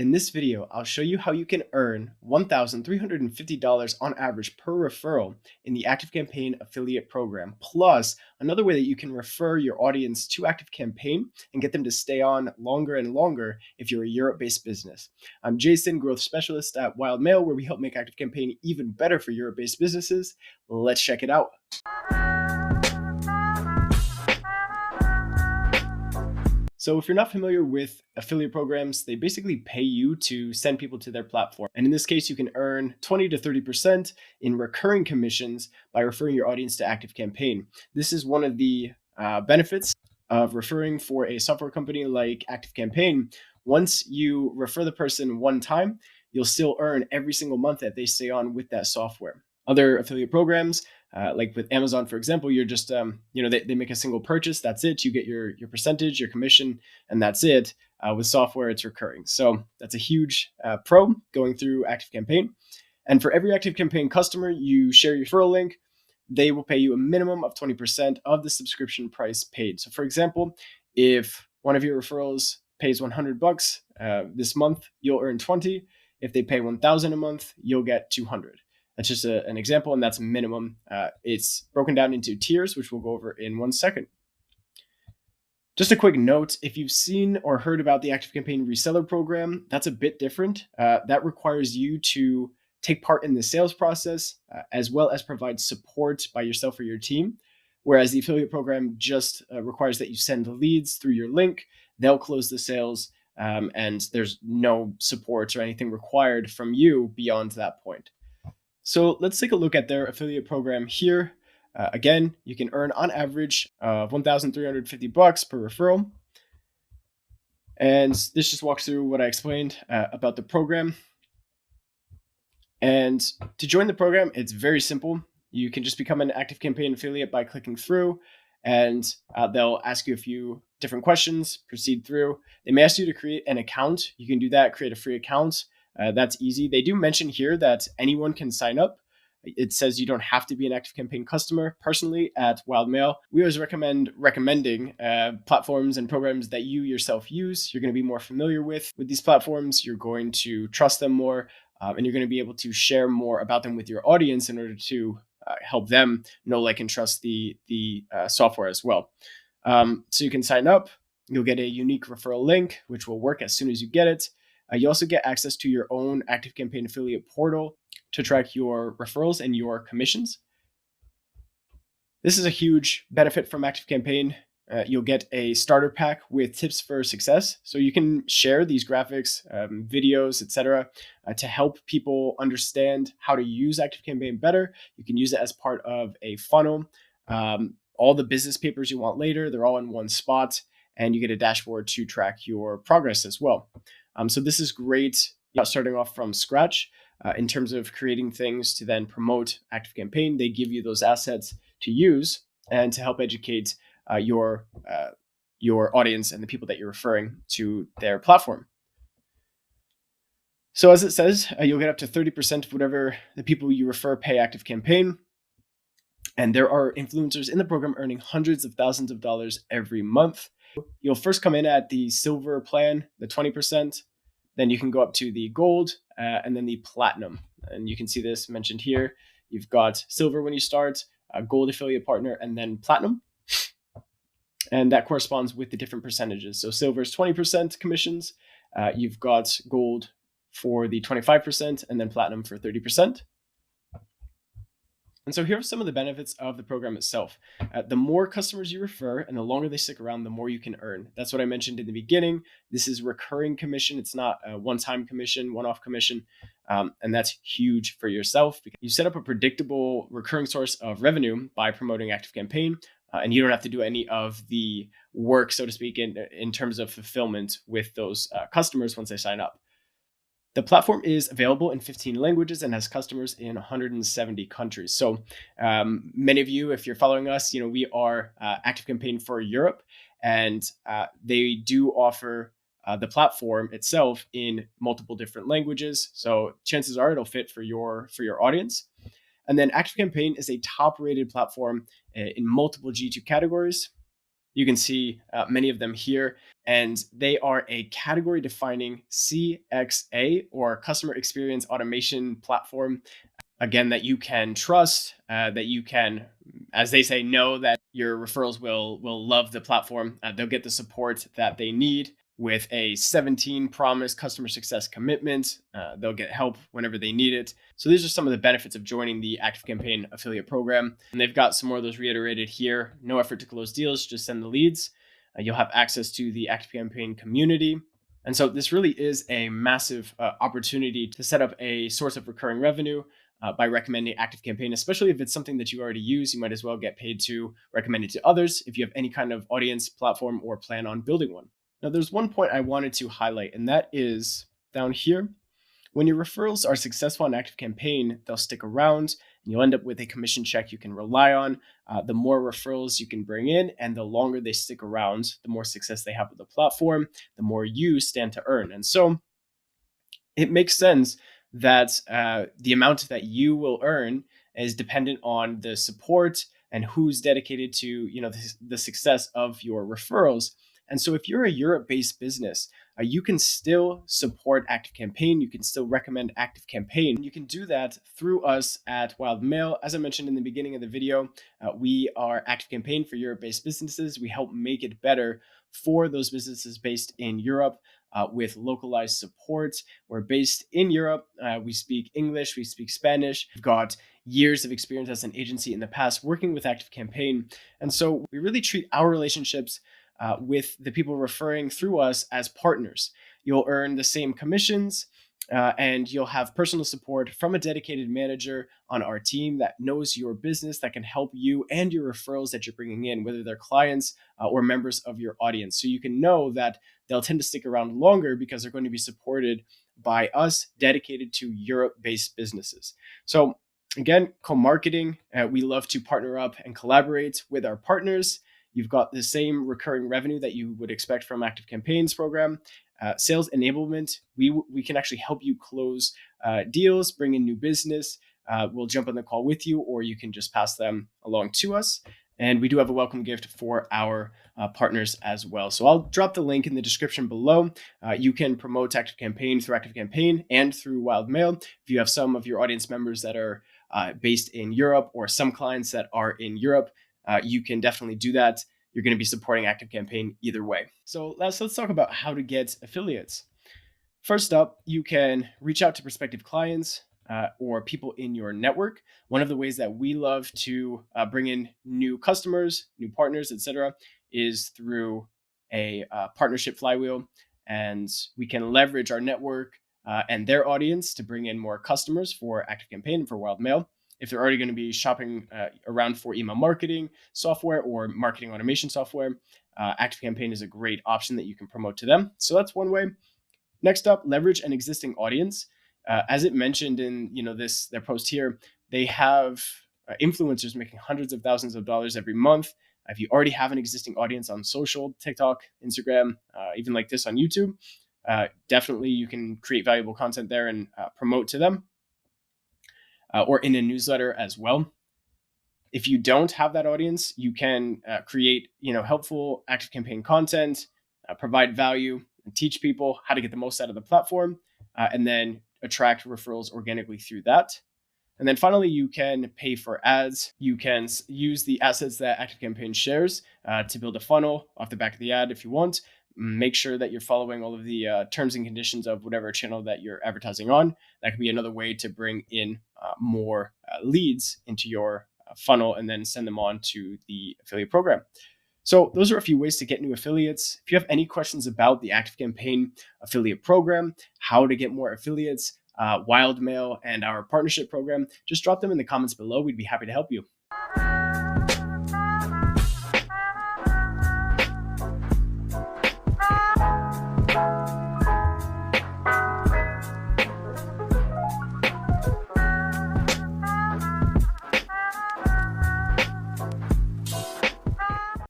In this video, I'll show you how you can earn $1,350 on average per referral in the ActiveCampaign affiliate program, plus another way that you can refer your audience to ActiveCampaign and get them to stay on longer and longer if you're a Europe-based business. I'm Jason, growth specialist at wildmail, where we help make ActiveCampaign even better for Europe-based businesses. Let's check it out. So if you're not familiar with affiliate programs, they basically pay you to send people to their platform. And in this case, you can earn 20 to 30% in recurring commissions by referring your audience to ActiveCampaign. This is one of the benefits of referring for a software company like ActiveCampaign. Once you refer the person one time, you'll still earn every single month that they stay on with that software. Other affiliate programs, like with Amazon, for example, you're just, they make a single purchase. That's it. You get your percentage, your commission, and that's it. With software, it's recurring. So that's a huge pro going through ActiveCampaign. And for every ActiveCampaign customer, you share your referral link. They will pay you a minimum of 20% of the subscription price paid. So for example, if one of your referrals pays $100 this month, you'll earn 20. If they pay $1,000 a month, you'll get 200. That's just an example, and that's minimum. It's broken down into tiers, which we'll go over in 1 second. Just a quick note, if you've seen or heard about the ActiveCampaign reseller program, that's a bit different. That requires you to take part in the sales process, as well as provide support by yourself or your team. Whereas the affiliate program just requires that you send leads through your link. They'll close the sales, and there's no support or anything required from you beyond that point. So let's take a look at their affiliate program here. Again, you can earn on average $1,350 per referral. And this just walks through what I explained about the program. And to join the program, it's very simple. You can just become an ActiveCampaign affiliate by clicking through, and they'll ask you a few different questions, proceed through. They may ask you to create an account. You can do that, create a free account. That's easy. They do mention here that anyone can sign up. It says you don't have to be an ActiveCampaign customer. Personally, at wildmail, we always recommending platforms and programs that you yourself use. You're going to be more familiar with these platforms. You're going to trust them more, and you're going to be able to share more about them with your audience in order to help them know, like, and trust the software as well. So you can sign up. You'll get a unique referral link, which will work as soon as you get it. You also get access to your own ActiveCampaign affiliate portal to track your referrals and your commissions. This is a huge benefit from ActiveCampaign. You'll get a starter pack with tips for success. So you can share these graphics, videos, etc., to help people understand how to use ActiveCampaign better. You can use it as part of a funnel. All the business papers you want later, they're all in one spot, and you get a dashboard to track your progress as well. So this is great, starting off from scratch in terms of creating things to then promote ActiveCampaign. They give you those assets to use and to help educate your audience and the people that you're referring to their platform. So as it says, you'll get up to 30% of whatever the people you refer pay ActiveCampaign. And there are influencers in the program earning hundreds of thousands of dollars every month. You'll first come in at the silver plan, the 20%. Then you can go up to the gold and then the platinum. And you can see this mentioned here. You've got silver when you start, gold affiliate partner, and then platinum. And that corresponds with the different percentages. So silver is 20% commissions. You've got gold for the 25% and then platinum for 30%. And so here are some of the benefits of the program itself. The more customers you refer and the longer they stick around, the more you can earn. That's what I mentioned in the beginning. This is recurring commission. It's not a one-time commission, one-off commission. And that's huge for yourself because you set up a predictable recurring source of revenue by promoting ActiveCampaign. And you don't have to do any of the work, so to speak, in terms of fulfillment with those customers once they sign up. The platform is available in 15 languages and has customers in 170 countries. So many of you, if you're following us, we are ActiveCampaign for Europe, and they do offer the platform itself in multiple different languages. So chances are it'll fit for your audience. And then ActiveCampaign is a top-rated platform in multiple G2 categories. You can see many of them here, and they are a category defining CXA, or customer experience automation platform. Again, that you can trust, that you can, as they say, know that your referrals will love the platform. They'll get the support that they need with a 17 promise customer success commitment. They'll get help whenever they need it. So these are some of the benefits of joining the ActiveCampaign affiliate program. And they've got some more of those reiterated here. No effort to close deals, just send the leads. You'll have access to the ActiveCampaign community. And so this really is a massive opportunity to set up a source of recurring revenue by recommending ActiveCampaign, especially if it's something that you already use. You might as well get paid to recommend it to others if you have any kind of audience, platform, or plan on building one. Now, there's one point I wanted to highlight, and that is down here. When your referrals are successful on ActiveCampaign, they'll stick around, and you'll end up with a commission check you can rely on. The more referrals you can bring in, and the longer they stick around, the more success they have with the platform, the more you stand to earn. And so it makes sense that the amount that you will earn is dependent on the support and who's dedicated to the success of your referrals. And so if you're a Europe-based business, you can still support ActiveCampaign. You can still recommend ActiveCampaign. You can do that through us at wildmail. As I mentioned in the beginning of the video, we are ActiveCampaign for Europe-based businesses. We help make it better for those businesses based in Europe. With localized support. We're based in Europe. We speak English, we speak Spanish. We've got years of experience as an agency in the past working with ActiveCampaign. And so we really treat our relationships with the people referring through us as partners. You'll earn the same commissions, and you'll have personal support from a dedicated manager on our team that knows your business, that can help you and your referrals that you're bringing in, whether they're clients or members of your audience. So you can know that they'll tend to stick around longer because they're going to be supported by us, dedicated to Europe-based businesses. So again, co-marketing, we love to partner up and collaborate with our partners. You've got the same recurring revenue that you would expect from ActiveCampaign's program. Sales enablement, we can actually help you close deals, bring in new business. We'll jump on the call with you, or you can just pass them along to us. And we do have a welcome gift for our partners as well. So I'll drop the link in the description below. You can promote ActiveCampaign through ActiveCampaign and through wildmail. If you have some of your audience members that are based in Europe, or some clients that are in Europe, you can definitely do that. You're going to be supporting ActiveCampaign either way. So let's talk about how to get affiliates. First up, you can reach out to prospective clients or people in your network. One of the ways that we love to bring in new customers, new partners, etc., is through a partnership flywheel. And we can leverage our network and their audience to bring in more customers for ActiveCampaign and for wildmail. If they're already going to be shopping around for email marketing software or marketing automation software, ActiveCampaign is a great option that you can promote to them. So that's one way. Next up, leverage an existing audience. As it mentioned in their post here, they have influencers making hundreds of thousands of dollars every month. If you already have an existing audience on social, TikTok, Instagram, even like this on YouTube, definitely you can create valuable content there and promote to them. Or in a newsletter as well. If you don't have that audience, you can create helpful ActiveCampaign content, provide value, and teach people how to get the most out of the platform, and then attract referrals organically through that. And then finally, you can pay for ads. You can use the assets that ActiveCampaign shares to build a funnel off the back of the ad if you want. Make sure that you're following all of the terms and conditions of whatever channel that you're advertising on. That could be another way to bring in more leads into your funnel and then send them on to the affiliate program. So those are a few ways to get new affiliates. If you have any questions about the ActiveCampaign affiliate program, how to get more affiliates, wildmail, and our partnership program, just drop them in the comments below. We'd be happy to help you.